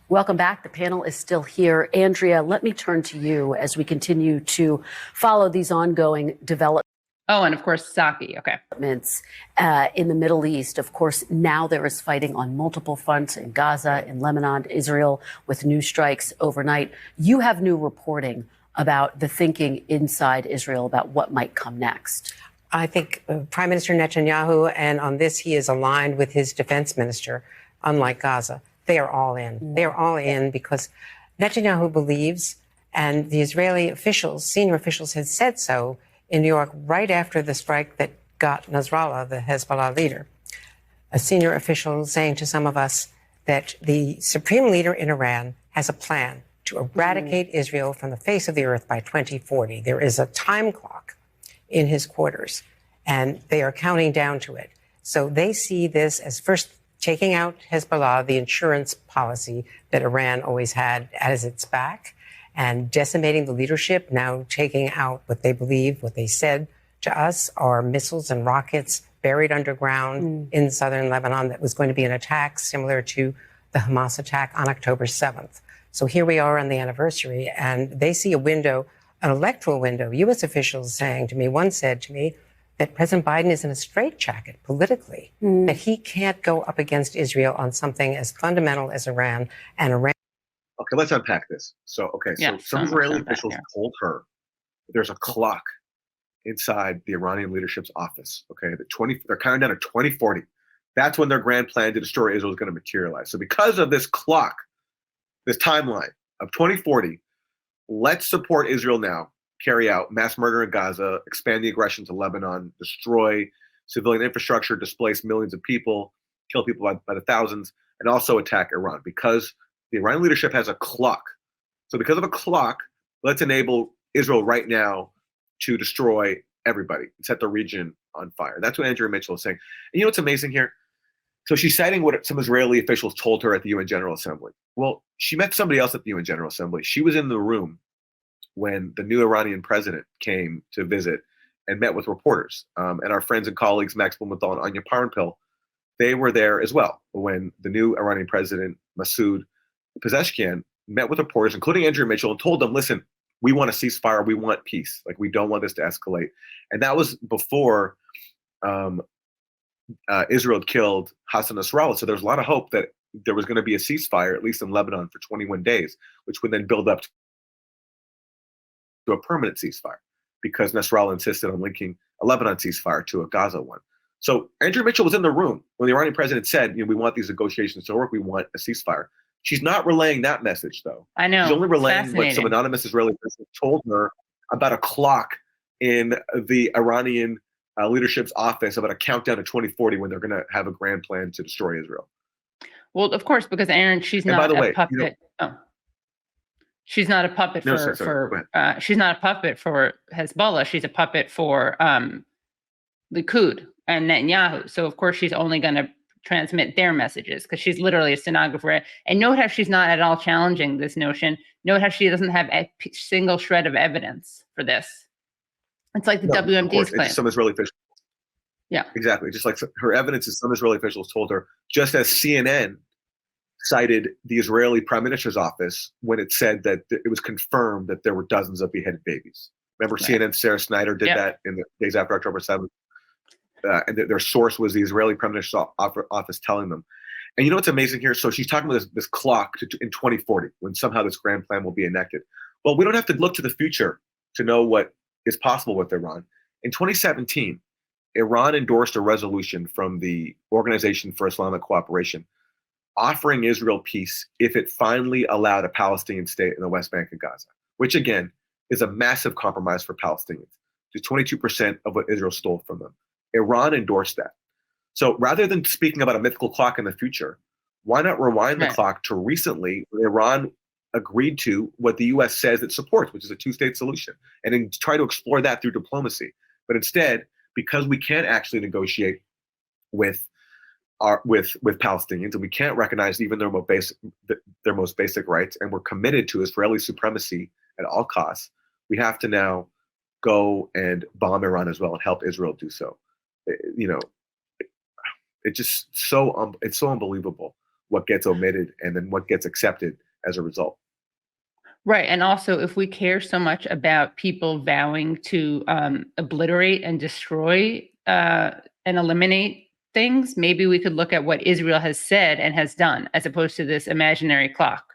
Welcome back. The panel is still here. Andrea, let me turn to you as we continue to follow these ongoing developments. Oh, and of course, Saki. Okay. In the Middle East. Of course, now there is fighting on multiple fronts in Gaza, in Lebanon, Israel, with new strikes overnight. You have new reporting about the thinking inside Israel about what might come next. I think Prime Minister Netanyahu, and on this, he is aligned with his defense minister, unlike Gaza. They are all in. They are all in because Netanyahu believes, and the Israeli officials, senior officials, had said so in New York right after the strike that got Nasrallah, the Hezbollah leader. A senior official saying to some of us that the supreme leader in Iran has a plan to eradicate Israel from the face of the earth by 2040. There is a time clock in his quarters, and they are counting down to it. So they see this as first taking out Hezbollah, the insurance policy that Iran always had as its back, and decimating the leadership, now taking out what they believe, what they said to us are missiles and rockets buried underground in southern Lebanon that was going to be an attack similar to the Hamas attack on October 7th. So here we are on the anniversary, and they see a window, an electoral window. U.S. officials saying to me, one said to me, that President Biden is in a straitjacket politically, that he can't go up against Israel on something as fundamental as Iran, and Iran. Okay, let's unpack this. So some Israeli officials told her there's a clock inside the Iranian leadership's office. Okay, they're counting down to 2040. That's when their grand plan to destroy Israel is going to materialize. So because of this clock, this timeline of 2040, let's support Israel now. Carry out mass murder in Gaza, expand the aggression to Lebanon, destroy civilian infrastructure, displace millions of people, kill people by the thousands, and also attack Iran because the Iranian leadership has a clock. So because of a clock, let's enable Israel right now to destroy everybody and set the region on fire. That's what Andrea Mitchell is saying. And you know what's amazing here? So she's citing what some Israeli officials told her at the UN General Assembly. Well, she met somebody else at the UN General Assembly. She was in the room when the new Iranian president came to visit and met with reporters. And our friends and colleagues, Max Blumenthal and Anya Parenpil, they were there as well when the new Iranian president, Masoud Pezeshkian, met with reporters, including Andrea Mitchell, and told them, listen, we want a ceasefire. We want peace. Like, we don't want this to escalate. And that was before Israel killed Hassan Nasrallah. So there was a lot of hope that there was going to be a ceasefire, at least in Lebanon, for 21 days, which would then build up to a permanent ceasefire because Nasrallah insisted on linking a Lebanon ceasefire to a Gaza one. So Andrea Mitchell was in the room when the Iranian president said, we want these negotiations to work. We want a ceasefire. She's not relaying that message, though. I know. She's only relaying what some anonymous Israeli person told her about a clock in the Iranian leadership's office about a countdown to 2040 when they're going to have a grand plan to destroy Israel. Well, of course, because Aaron, she's not a puppet. She's not a puppet she's not a puppet for Hezbollah. She's a puppet for Likud and Netanyahu. So of course she's only going to transmit their messages because she's literally a stenographer. And note how she's not at all challenging this notion. Note how she doesn't have a single shred of evidence for this. It's like the WMD's claim. Some Israeli officials. Yeah, exactly. Just like her evidence is some Israeli officials told her, just as CNN cited the Israeli Prime Minister's office when it said that it was confirmed that there were dozens of beheaded babies. Remember, CNN's Sarah Snyder did that in the days after October 7th. And their source was the Israeli Prime Minister's office telling them. And you know what's amazing here? So she's talking about this clock in 2040 when somehow this grand plan will be enacted. Well, we don't have to look to the future to know what is possible with Iran. In 2017, Iran endorsed a resolution from the Organization for Islamic Cooperation offering Israel peace if it finally allowed a Palestinian state in the West Bank and Gaza, which again is a massive compromise for Palestinians. Just 22% of what Israel stole from them. Iran endorsed that. So rather than speaking about a mythical clock in the future, why not rewind the clock to recently when Iran agreed to what the U.S. says it supports, which is a two-state solution, and then try to explore that through diplomacy. But instead, because we can't actually negotiate with Palestinians, and we can't recognize even their most basic rights, and we're committed to Israeli supremacy at all costs, we have to now go and bomb Iran as well and help Israel do so. It's just it's so unbelievable what gets omitted and then what gets accepted as a result. Right. And also, if we care so much about people vowing to obliterate and destroy and eliminate things, maybe we could look at what Israel has said and has done, as opposed to this imaginary clock.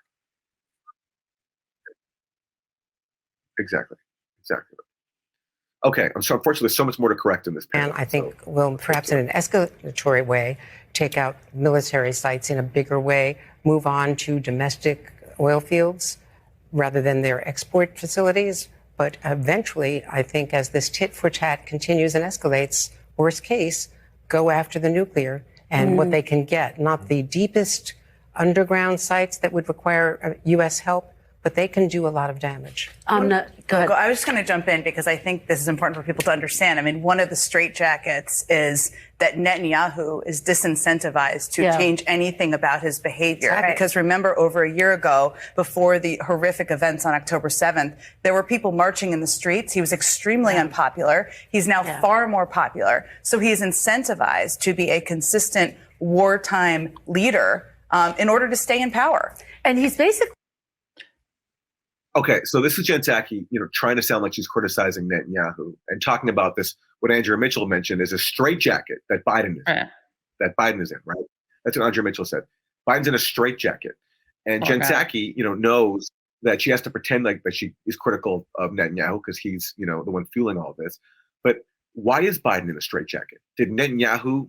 Exactly. Okay, so unfortunately, there's so much more to correct in this panel. And I think we'll perhaps in an escalatory way take out military sites in a bigger way, move on to domestic oil fields rather than their export facilities. But eventually, I think as this tit for tat continues and escalates, worst case, go after the nuclear and what they can get, not the deepest underground sites that would require U.S. help, but they can do a lot of damage. Go ahead. I was just going to jump in because I think this is important for people to understand. I mean, one of the straitjackets is that Netanyahu is disincentivized to change anything about his behavior. Right. Because remember, over a year ago, before the horrific events on October 7th, there were people marching in the streets. He was extremely unpopular. He's now far more popular. So he's incentivized to be a consistent wartime leader in order to stay in power. And he's basically... Okay, so this is Jen Psaki, trying to sound like she's criticizing Netanyahu and talking about this. What Andrea Mitchell mentioned is a straitjacket that Biden is in. That Biden is in, right? That's what Andrea Mitchell said. Biden's in a straitjacket, and Jen Psaki, knows that she has to pretend like that she is critical of Netanyahu because he's, the one fueling all of this. But why is Biden in a straitjacket? Did Netanyahu,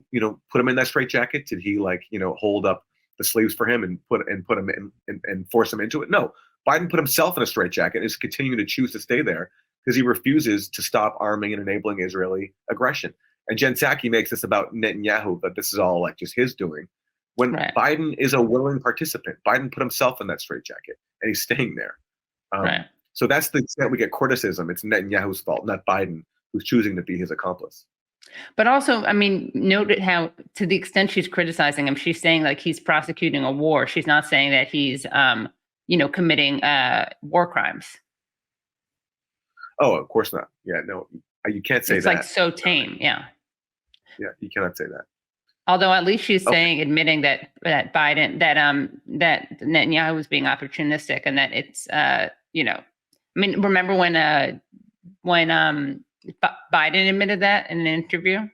put him in that straitjacket? Did he hold up the sleeves for him and put him in and force him into it? No. Biden put himself in a straitjacket and is continuing to choose to stay there because he refuses to stop arming and enabling Israeli aggression. And Jen Psaki makes this about Netanyahu, that this is all like just his doing, when Biden is a willing participant. Biden put himself in that straitjacket and he's staying there. So that's the extent we get criticism. It's Netanyahu's fault, not Biden, who's choosing to be his accomplice. But also, I mean, note how, to the extent she's criticizing him, she's saying like he's prosecuting a war. She's not saying that he's committing war crimes. Oh, of course not. Yeah, no, you can't say that. It's like so tame. Yeah, you cannot say that. Although at least she's admitting that Biden, that Netanyahu was being opportunistic, and that it's I mean, remember when Biden admitted that in an interview?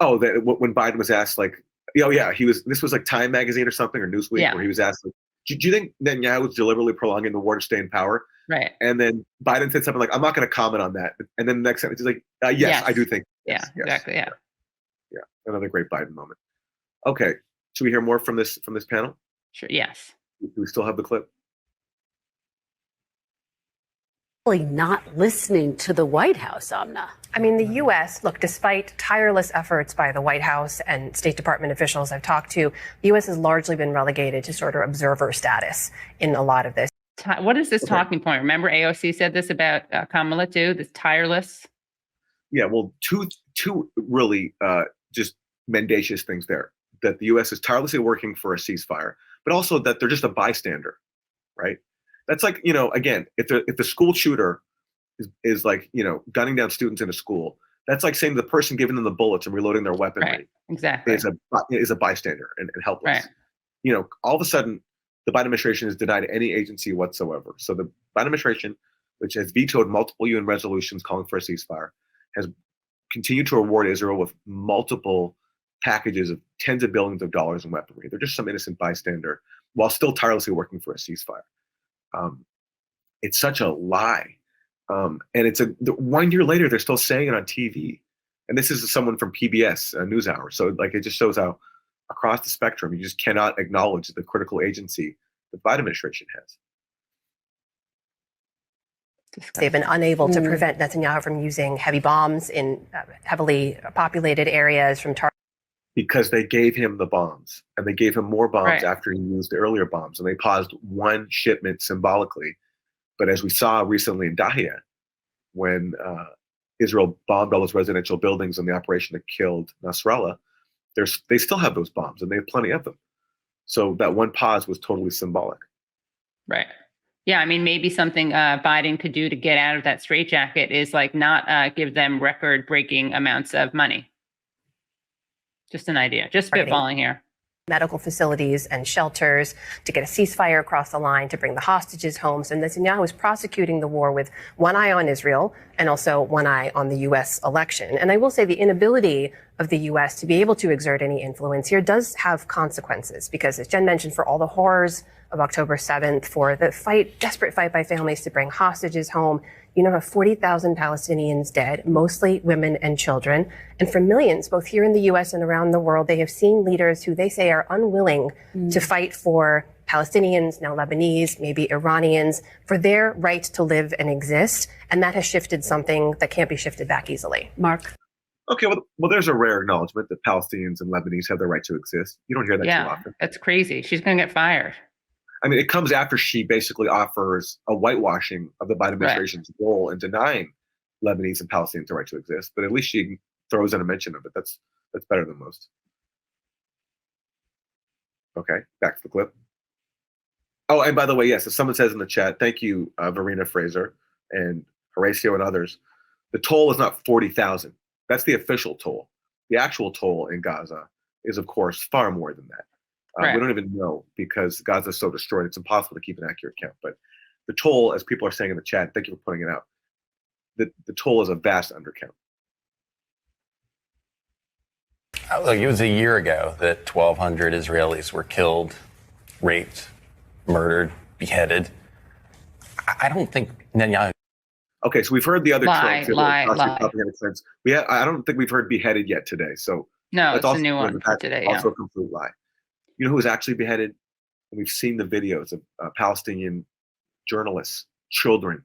Oh, that when Biden was asked, like, this was like Time Magazine or something, or Newsweek, where he was asked, like, do you think Netanyahu was deliberately prolonging the war to stay in power? Right. And then Biden said something like, I'm not going to comment on that. And then the next sentence he's like, yes, I do think. Yes, exactly. Yeah. Another great Biden moment. Okay. Should we hear more from this panel? Sure. Yes. Do we still have the clip? Not listening to the White House, Amna. I mean, the U.S., look, despite tireless efforts by the White House and State Department officials I've talked to, the U.S. has largely been relegated to sort of observer status in a lot of this. What is this talking point? Remember AOC said this about Kamala too, this tireless? Yeah, well, two really just mendacious things there. That the U.S. is tirelessly working for a ceasefire, but also that they're just a bystander, right? That's like, again, if the school shooter is like, gunning down students in a school, that's like saying the person giving them the bullets and reloading their weaponry is a bystander and helpless. Right. All of a sudden, the Biden administration has denied any agency whatsoever. So the Biden administration, which has vetoed multiple UN resolutions calling for a ceasefire, has continued to reward Israel with multiple packages of tens of billions of dollars in weaponry. They're just some innocent bystander while still tirelessly working for a ceasefire. It's such a lie. And it's 1 year later, they're still saying it on TV. And this is someone from PBS NewsHour. So like, it just shows how across the spectrum, you just cannot acknowledge the critical agency the Biden administration has. They've been unable to prevent Netanyahu from using heavy bombs in heavily populated areas because they gave him the bombs, and they gave him more bombs after he used the earlier bombs, and they paused one shipment symbolically. But as we saw recently in Dahia, when Israel bombed all those residential buildings in the operation that killed Nasrallah, they still have those bombs, and they have plenty of them. So that one pause was totally symbolic. Right. Yeah, I mean, maybe something Biden could do to get out of that straitjacket is like not give them record-breaking amounts of money. Just an idea, just spitballing here. medical facilities and shelters, to get a ceasefire across the line, to bring the hostages home. So Netanyahu is prosecuting the war with one eye on Israel and also one eye on the U.S. election. And I will say the inability of the U.S. to be able to exert any influence here does have consequences, because as Jen mentioned, for all the horrors of October 7th, for the desperate fight by families to bring hostages home, you now have 40,000 Palestinians dead, mostly women and children. And for millions, both here in the U.S. and around the world, they have seen leaders who they say are unwilling to fight for Palestinians, now Lebanese, maybe Iranians, for their right to live and exist. And that has shifted something that can't be shifted back easily. Mark? Okay, well, there's a rare acknowledgement that Palestinians and Lebanese have the right to exist. You don't hear that too often. That's crazy. She's going to get fired. I mean, it comes after she basically offers a whitewashing of the Biden administration's role in denying Lebanese and Palestinians the right to exist. But at least she throws in a mention of it. That's better than most. Okay, back to the clip. Oh, and by the way, yes, as someone says in the chat, thank you, Verena Fraser and Horacio and others. The toll is not 40,000. That's the official toll. The actual toll in Gaza is, of course, far more than that. We don't even know, because Gaza is so destroyed, it's impossible to keep an accurate count. But the toll, as people are saying in the chat, thank you for pointing it out, the toll is a vast undercount. Look, it was a year ago that 1,200 Israelis were killed, raped, murdered, beheaded. I don't think Netanyahu. Okay, so we've heard the other lie. I don't think we've heard beheaded yet today. So no, it's a new one for today. Also a complete lie. You know who was actually beheaded? And we've seen the videos of Palestinian journalists, children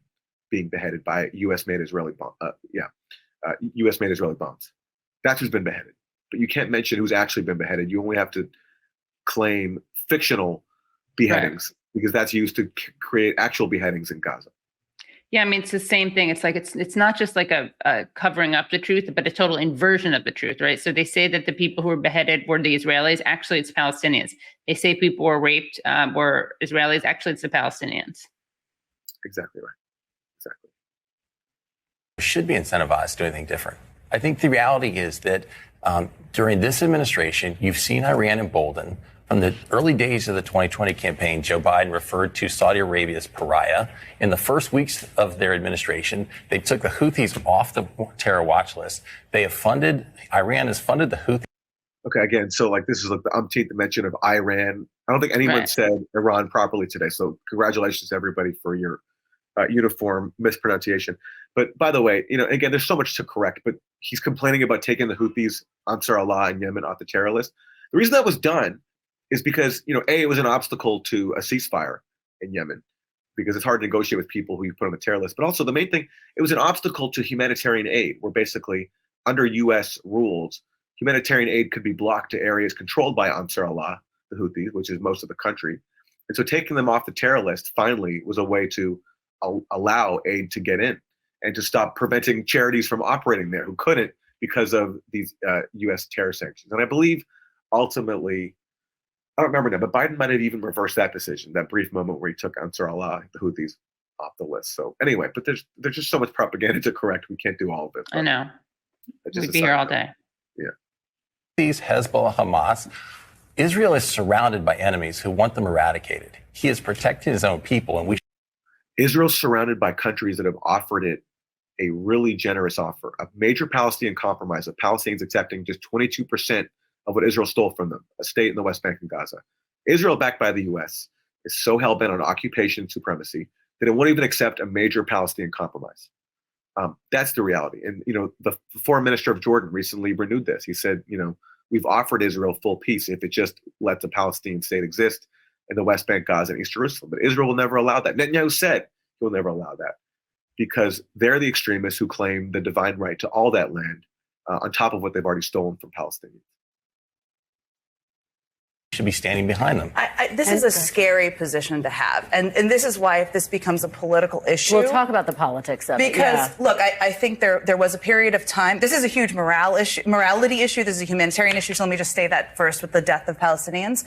being beheaded by U.S.-made Israeli U.S.-made Israeli bombs. That's who's been beheaded. But you can't mention who's actually been beheaded. You only have to claim fictional beheadings, because that's used to create actual beheadings in Gaza. Yeah, I mean, it's the same thing. It's like it's not just like a covering up the truth, but a total inversion of the truth, right? So they say that the people who were beheaded were the Israelis. Actually, it's Palestinians. They say people were raped were Israelis. Actually, it's the Palestinians. Exactly right. Exactly. Should be incentivized to do anything different. I think the reality is that during this administration, you've seen Iran emboldened. From the early days of the 2020 campaign, Joe Biden referred to Saudi Arabia as pariah. In the first weeks of their administration, they took the Houthis off the terror watch list. Iran has funded the Houthis. Okay, again, so like this is like the umpteenth mention of Iran. I don't think anyone said Iran properly today. So congratulations to everybody for your uniform mispronunciation. But by the way, again, there's so much to correct, but he's complaining about taking the Houthis, Ansar Allah and Yemen off the terror list. The reason that was done is because, it was an obstacle to a ceasefire in Yemen, because it's hard to negotiate with people who you put on the terror list. But also the main thing, it was an obstacle to humanitarian aid, where basically under U.S. rules, humanitarian aid could be blocked to areas controlled by Ansar Allah, the Houthis, which is most of the country. And so taking them off the terror list finally was a way to allow aid to get in and to stop preventing charities from operating there who couldn't because of these U.S. terror sanctions. And I believe ultimately, I don't remember now, but Biden might have even reversed that decision, that brief moment where he took Ansar Allah, the Houthis, off the list. So anyway, but there's just so much propaganda to correct. We can't do all of it. I know. We'd be here all day. Yeah. These Hezbollah, Hamas, Israel is surrounded by enemies who want them eradicated. He is protecting his own people, and Israel's surrounded by countries that have offered it a really generous offer, a major Palestinian compromise of Palestinians accepting just 22% of what Israel stole from them, a state in the West Bank and Gaza. Israel, backed by the U.S., is so hell-bent on occupation supremacy that it won't even accept a major Palestinian compromise. That's the reality. And, the foreign minister of Jordan recently renewed this. He said, we've offered Israel full peace if it just lets a Palestinian state exist in the West Bank, Gaza, and East Jerusalem. But Israel will never allow that. Netanyahu said he will never allow that, because they're the extremists who claim the divine right to all that land on top of what they've already stolen from Palestinians. Should be standing behind them. This is a scary position to have. And this is why, if this becomes a political issue. We'll talk about the politics of it. Because, look, I think there was a period of time. This is a huge morality issue. This is a humanitarian issue. So let me just say that first with the death of Palestinians.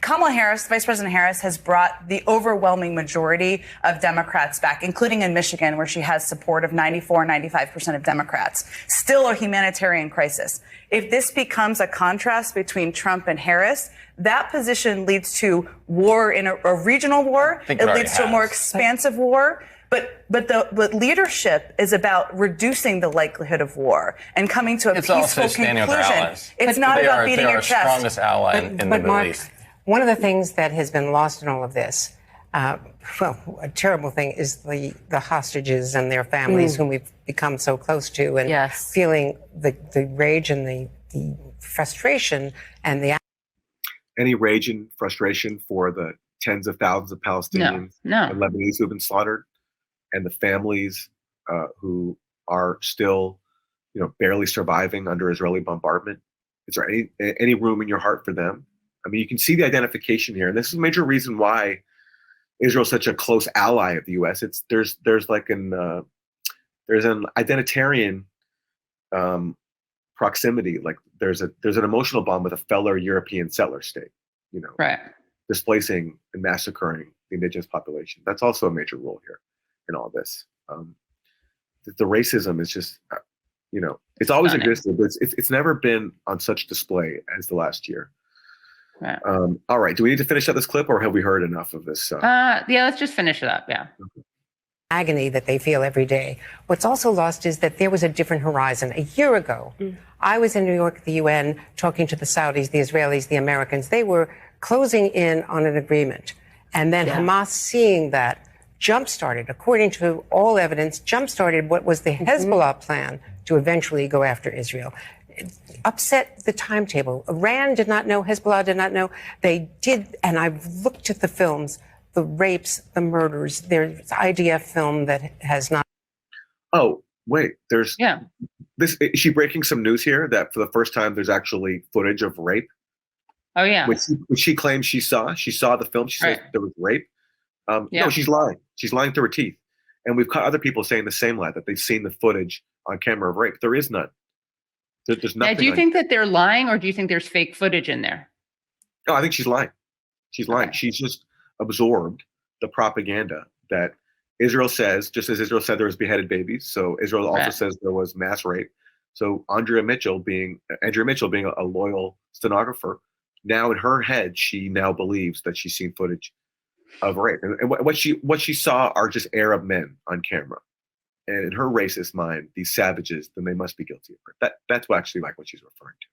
Kamala Harris, Vice President Harris, has brought the overwhelming majority of Democrats back, including in Michigan, where she has support of 95% of Democrats. Still a humanitarian crisis. if this becomes a contrast between Trump and Harris, that position leads to war in a regional war. It leads to a more expansive war. But leadership is about reducing the likelihood of war and coming to a peaceful conclusion. It's not about beating your chest. They are our strongest ally in the Middle East. One of the things that has been lost in all of this, a terrible thing, is the hostages and their families whom we've become so close to, and feeling the rage and the frustration and the... Any rage and frustration for the tens of thousands of Palestinians and Lebanese who have been slaughtered, and the families who are still, barely surviving under Israeli bombardment? Is there any room in your heart for them? I mean, you can see the identification here, and this is a major reason why Israel is such a close ally of the U.S. There's an identitarian proximity. Like there's an emotional bond with a fellow European settler state, displacing and massacring the indigenous population. That's also a major role here in all this. The racism is just, it's always existed, but it's never been on such display as the last year. Right. All right. Do we need to finish up this clip, or have we heard enough of this? Let's just finish it up. Yeah. Agony that they feel every day. What's also lost is that there was a different horizon. A year ago, I was in New York at the UN talking to the Saudis, the Israelis, the Americans. They were closing in on an agreement. And then Hamas, seeing that, jump-started, according to all evidence, jump-started what was the Hezbollah plan to eventually go after Israel. It upset the timetable. Iran did not know, Hezbollah did not know. They did, and I've looked at the films, the rapes, the murders. There's IDF film that has not. Oh, wait, there's this. Is she breaking some news here that for the first time there's actually footage of rape? Oh yeah. Which she claims she saw. She saw the film. She said there was rape. No, she's lying. She's lying through her teeth. And we've caught other people saying the same lie, that they've seen the footage on camera of rape. There is none. There's nothing. Now, do you think that they're lying, or do you think there's fake footage in there? No, I think she's lying. She's lying. Okay. She's just absorbed the propaganda that Israel says, just as Israel said there was beheaded babies. So Israel also says there was mass rape. So Andrea Mitchell being a loyal stenographer, now in her head, she now believes that she's seen footage of rape. And what she saw are just Arab men on camera. And in her racist mind, these savages, then they must be guilty of rape. That's actually like what she's referring to.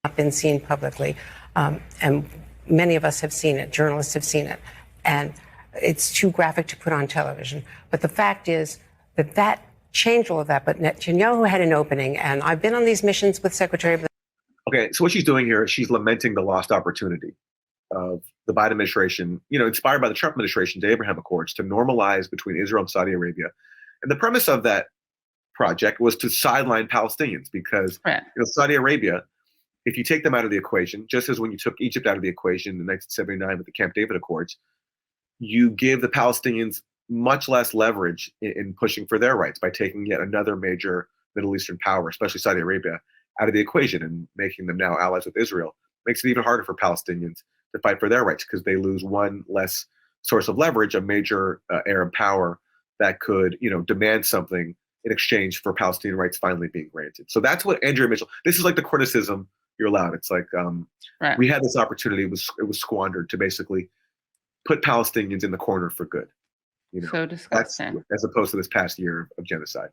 Not been seen publicly, and many of us have seen it. Journalists have seen it, and it's too graphic to put on television. But the fact is that changed all of that. But Netanyahu had an opening, and I've been on these missions with Secretary of the... Okay, so what she's doing here is she's lamenting the lost opportunity of the Biden administration, inspired by the Trump administration's Abraham Accords, to normalize between Israel and Saudi Arabia. And the premise of that project was to sideline Palestinians because Saudi Arabia, if you take them out of the equation, just as when you took Egypt out of the equation in 1979 with the Camp David Accords, you give the Palestinians much less leverage in pushing for their rights by taking yet another major Middle Eastern power, especially Saudi Arabia, out of the equation and making them now allies with Israel. Makes it even harder for Palestinians to fight for their rights because they lose one less source of leverage, a major Arab power that could, demand something in exchange for Palestinian rights finally being granted. So that's what Andrea Mitchell, this is like the criticism you're allowed. It's like we had this opportunity, it was squandered to basically put Palestinians in the corner for good. So disgusting. As opposed to this past year of genocide.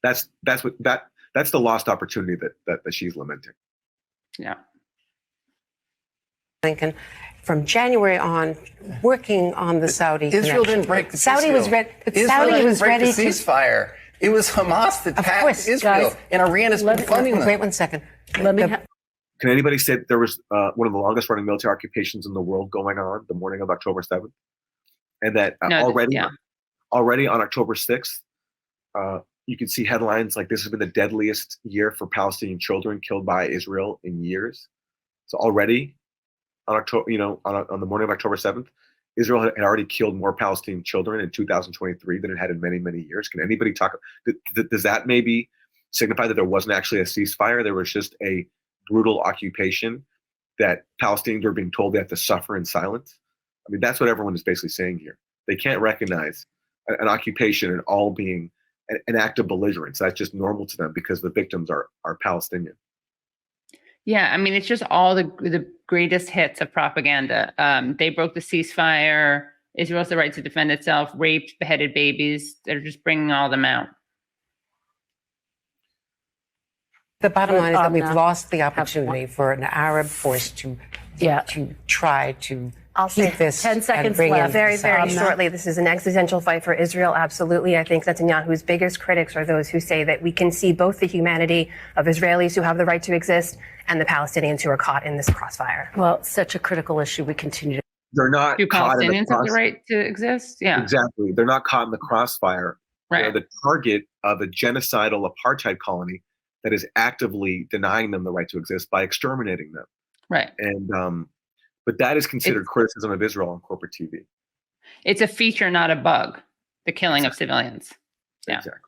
That's the lost opportunity that she's lamenting. Yeah. Lincoln, from January on, working on the Saudi Israel didn't break the Saudi was ready. Saudi was ready to ceasefire. It was Hamas that attacked Israel, and Iran has been funding them. Wait 1 second. Can anybody say that there was one of the longest running military occupations in the world going on the morning of October 7th? And that already on October 6th, you can see headlines like this has been the deadliest year for Palestinian children killed by Israel in years. So already on October, on the morning of October 7th, Israel had already killed more Palestinian children in 2023 than it had in many, many years. Can anybody talk? Does that maybe signify that there wasn't actually a ceasefire? There was just a brutal occupation that Palestinians were being told they have to suffer in silence? I mean, that's what everyone is basically saying here. They can't recognize an occupation and all being an act of belligerence. That's just normal to them because the victims are Palestinian. Yeah, I mean, it's just all the greatest hits of propaganda. They broke the ceasefire. Israel has the right to defend itself. Raped, beheaded babies. They're just bringing all them out. The bottom line is that we've lost the opportunity for an Arab force to try to keep this. 10 seconds left. Very shortly. This is an existential fight for Israel. Absolutely. I think Netanyahu's biggest critics are those who say that we can see both the humanity of Israelis who have the right to exist and the Palestinians who are caught in this crossfire. Well, such a critical issue. We continue to. They're not. Do Palestinians have the right to exist? Yeah. Exactly. They're not caught in the crossfire. Right. They're the target of a genocidal apartheid colony that is actively denying them the right to exist by exterminating them. Right. And but that is considered criticism of Israel on corporate TV. It's a feature, not a bug. The killing of civilians. Yeah. Exactly.